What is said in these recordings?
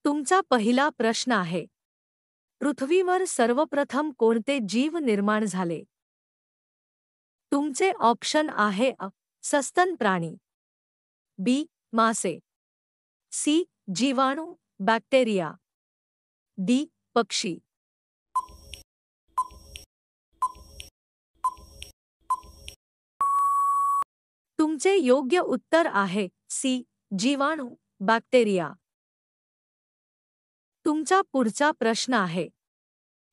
तुमचा पहिला प्रश्न आहे. पृथ्वीवर सर्वप्रथम कोणते जीव निर्माण झाले? तुमचे ऑप्शन आहे सस्तन प्राणी, बी. मासे, सी. जीवाणू बॅक्टेरिया, डी. पक्षी. तुमचे योग्य उत्तर आहे सी. जीवाणू बॅक्टेरिया. तुमचा पुढचा प्रश्न आहे.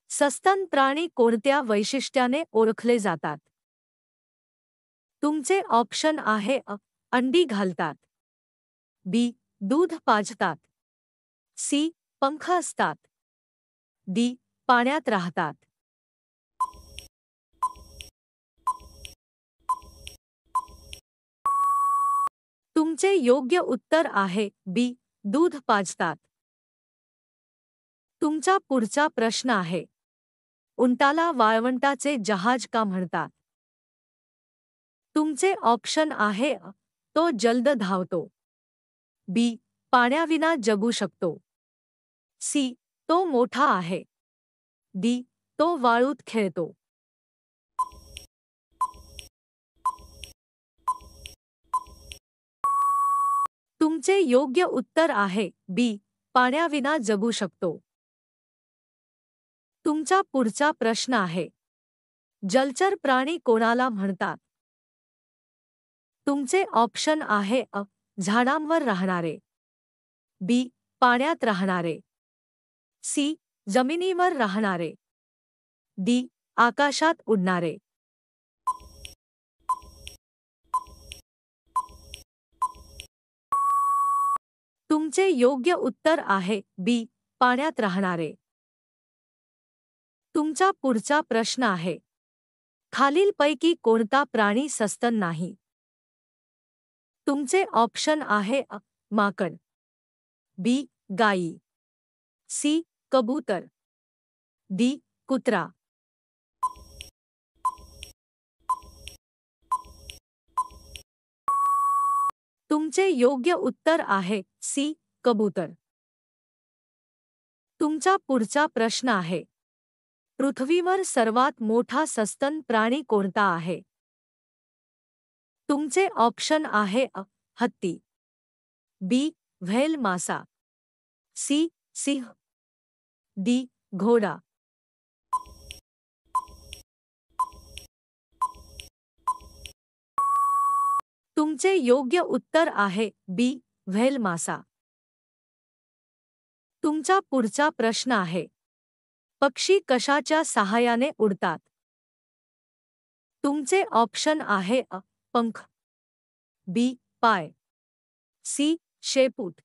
सस्तन प्राणी कोणत्या वैशिष्ट्याने ओळखले जातात? तुमचे ऑप्शन आहे अंडी घालतात, बी. दूध पाजतात, सी. पंख असतात, डी. पाण्यात राहतात. तुमचे योग्य उत्तर आहे बी. दूध पाजतात. तुमचा पुढचा प्रश्न आहे. उंटाला वाळवंटाचे जहाज का म्हणतात? तुमचे ऑप्शन आहे तो जलद धावतो, बी. पाण्याविना जगू शकतो, सी. तो मोठा आहे, डी. तो वाळूत खेळतो. तुमचे योग्य उत्तर आहे बी. पाण्याविना जगू शकतो. तुमचा पुढचा प्रश्न आहे. जलचर प्राणी कोणाला म्हणतात? तुमचे ऑप्शन आहे झाडांवर राहणारे, बी. पाण्यात राहणारे, सी. जमिनीवर राहणारे, डी. आकाशात उडणारे. तुमचे योग्य उत्तर आहे बी. पाण्यात राहणारे. तुमचा पुढचा प्रश्न आहे. खालीलपैकी कोणता प्राणी सस्तन नाही? तुमचे ऑप्शन आहे माकड, बी. गाई, सी. कबूतर, डी. कुत्रा. तुमचे योग्य उत्तर आहे सी. कबूतर. तुमचा पुढचा प्रश्न आहे. पृथ्वीवर सर्वात मोठा सस्तन प्राणी कोणता आहे? तुमचे ऑप्शन आहे हत्ती, बी. व्हेल मासा, सी. सिंह, डी. घोडा. तुमचे योग्य उत्तर आहे बी. व्हेल मासा. तुमचा पुढचा प्रश्न आहे. पक्षी कशाच्या सहाय्याने उडतात? तुमचे ऑप्शन आहे पंख, बी. पाय, सी. शेपूट,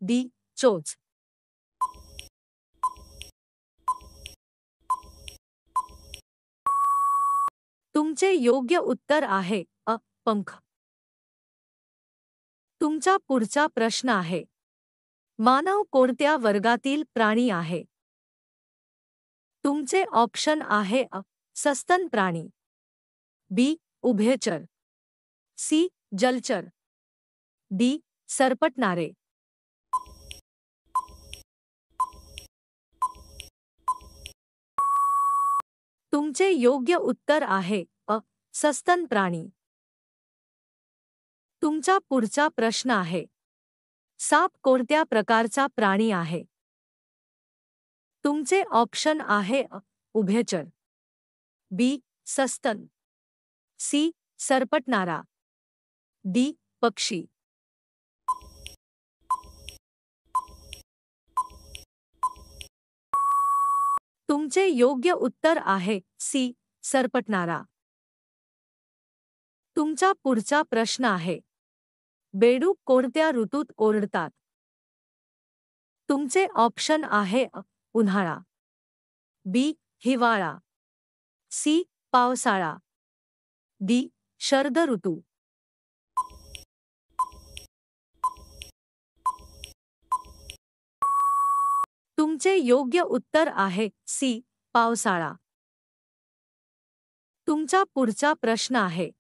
डी. चोच. तुमचे योग्य उत्तर आहे पंख. तुमचा पुढचा प्रश्न आहे. मानव कोणत्या वर्गातील प्राणी आहे? तुमचे ऑप्शन आहे सस्तन प्राणी, बी. उभयचर, सी. जलचर, डी. सरपटणारे. तुमचे योग्य उत्तर आहे सस्तन प्राणी. तुमचा पुढचा प्रश्न आहे. साप कोणत्या प्रकारचा प्राणी आहे? तुमचे ऑप्शन आहे उभयचर, बी. सस्तन, सी. सरपटणारा, डी. पक्षी. तुमचे योग्य उत्तर आहे सी. सरपटणारा. तुमचा पुढचा प्रश्न आहे. बेडूक कोणत्या ऋतूत ओरडतात? तुमचे ऑप्शन आहे उन्हाळा, बी. हिवाळा, सी. पावसाळा, डी. शरद ऋतू. तुमचे योग्य उत्तर आहे सी. पावसाळा. तुमचा पुढचा प्रश्न आहे.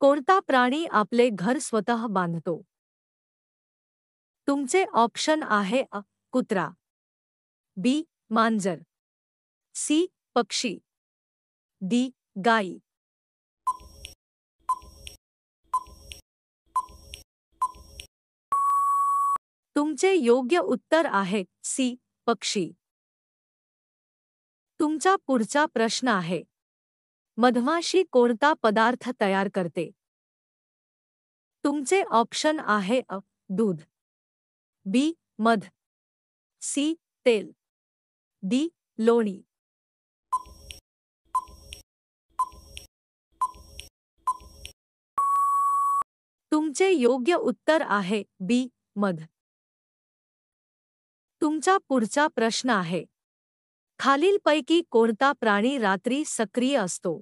कोणता प्राणी आपले घर स्वतः बांधतो? तुमचे ऑप्शन आहे अ. कुत्रा, बी. मांजर, सी. पक्षी, डी. गाई. तुमचे योग्य उत्तर आहे सी. पक्षी. तुमचा पुढचा प्रश्न आहे, मधमाशी कोणता पदार्थ तयार करते? तुमचे ऑप्शन आहे अ. दूध, बी. मध, सी. तेल, डी. लोणी. तुमचे योग्य उत्तर आहे बी. मध. तुमचा पुढचा प्रश्न आहे, खालीलपैकी कोणता प्राणी रात्री सक्रिय असतो?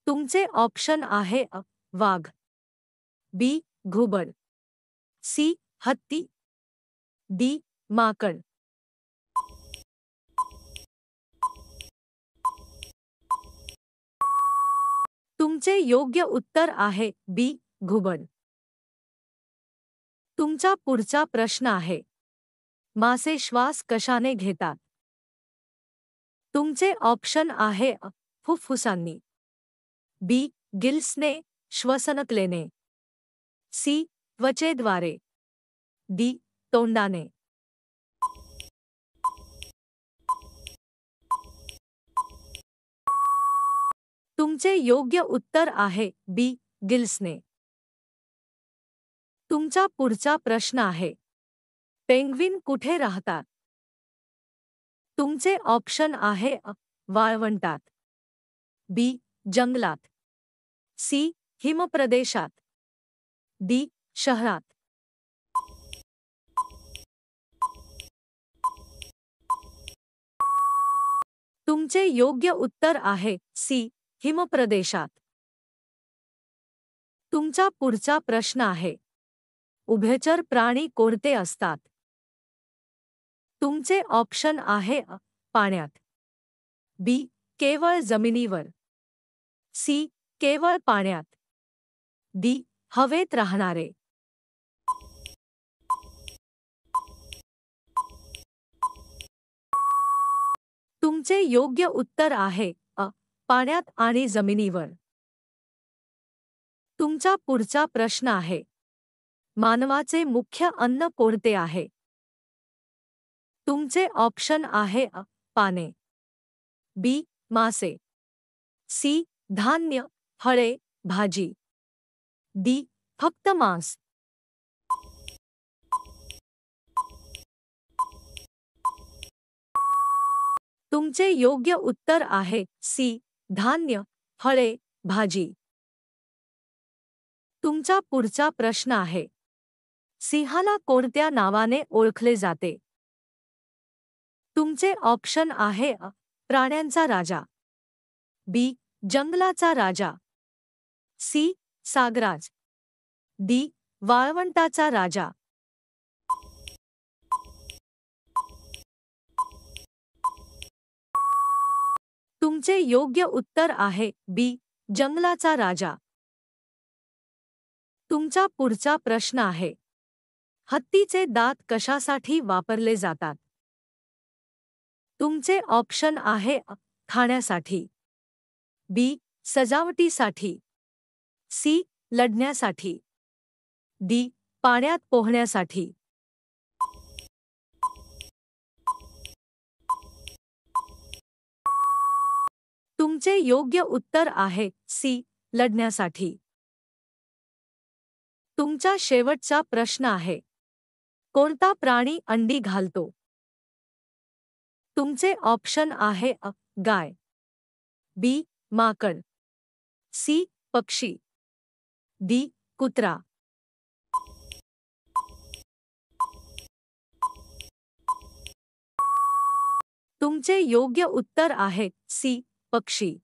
तुमचे ऑप्शन आहे अ. वाघ, बी. घुबड, सी. हत्ती, डी. माकड. तुमचे योग्य उत्तर आहे बी. घुबड. तुमचा पुढचा प्रश्न आहे, मासे श्वास कशाने घेतात? तुमचे ऑप्शन आहे अ. फुफ्फुसांनी, बी. गिल्सने श्वसनकलेने, सी. त्वचेद्वारे, डी. तोंडाने. तुमचे योग्य उत्तर आहे बी. गिल्सने. तुमचा पुढचा प्रश्न आहे, पेंग्विन कुठे राहतात? तुमचे ऑप्शन आहे अ. वाळवंटात, बी. जंगलात, सी. हिमप्रदेशात, डी. शहरात. तुमचे योग्य उत्तर आहे सी. हिमप्रदेशात. तुमचा पुढचा प्रश्न आहे, उभयचर प्राणी कोणते असतात? तुमचे ऑप्शन आहे अ. पाण्यात, बी. केवळ जमिनीवर, सी. केवळ पाण्यात, डी. हवेत राहणारे. तुमचे योग्य उत्तर आहे अ. पाण्यात आणि जमिनीवर. तुमचा पुढचा प्रश्न आहे, मानवाचे मुख्य अन्न कोणते आहे? तुमचे ऑप्शन आहे अ. पाने, बी. मासे, सी. धान्य, फळे, भाजी, डी. फक्त मांस. तुमचे योग्य उत्तर आहे सी. धान्य, फळे, भाजी. तुमचा पुढचा प्रश्न आहे, सिंहाला कोणत्या नावाने ओळखले जाते? तुमचे ऑप्शन आहे अ. प्राण्यांचा राजा, बी. जंगलाचा राजा, सी. सागराज, डी. वाळवंटाचा राजा. तुमचे योग्य उत्तर आहे बी. जंगलाचा राजा. तुमचा पुढचा प्रश्न आहे, हत्तीचे दात कशासाठी वापरले जातात? तुमचे ऑप्शन आहे अ. खाण्यासाठी, बी. सजावटीसाठी, सी. लढण्यासाठी, डी. पाण्यात पोहण्यासाठी. तुमचे योग्य उत्तर आहे सी. लढण्यासाठी. तुमचा शेवटचा प्रश्न आहे, कोणता प्राणी अंडी घालतो? तुमचे ऑप्शन आहे अ. गाय, बी. माकड, सी. पक्षी, डी. कुत्रा. तुमचे योग्य उत्तर आहे सी. पक्षी.